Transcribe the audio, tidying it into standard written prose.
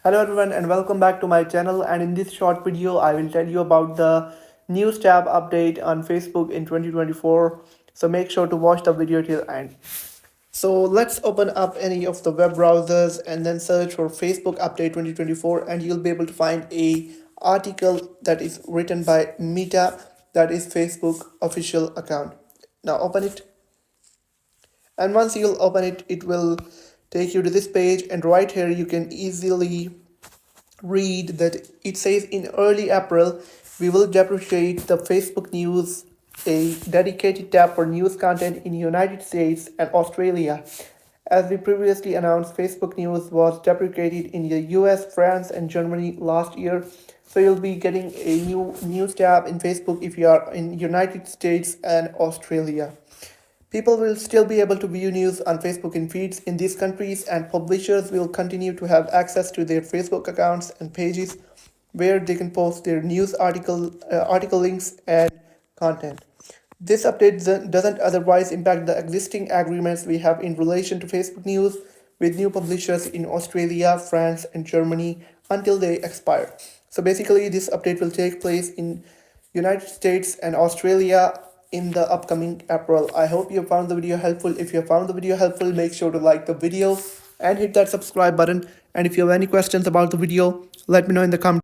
Hello everyone and welcome back to my channel, and in this short video I will tell you about the news tab update on Facebook in 2024. So make sure to watch the video till end. So let's open up any of the web browsers and then search for Facebook update 2024, and you'll be able to find a article that is written by Meta, that is Facebook official account. Now open it, and once you'll open it, it will take you to this page, and right here you can easily read that it says in early April, we will depreciate the Facebook News, a dedicated tab for news content in United States and Australia. As we previously announced, Facebook News was deprecated in the US, France, and Germany last year. So you'll be getting a new news tab in Facebook if you are in United States and Australia. People will still be able to view news on Facebook in feeds in these countries, and publishers will continue to have access to their Facebook accounts and pages where they can post their news article links and content. This update doesn't otherwise impact the existing agreements we have in relation to Facebook News with new publishers in Australia, France, and Germany until they expire. So basically, this update will take place in United States and Australia in the upcoming April. I hope you found the video helpful. If you found the video helpful, make sure to like the video and hit that subscribe button. And if you have any questions about the video, let me know in the comments.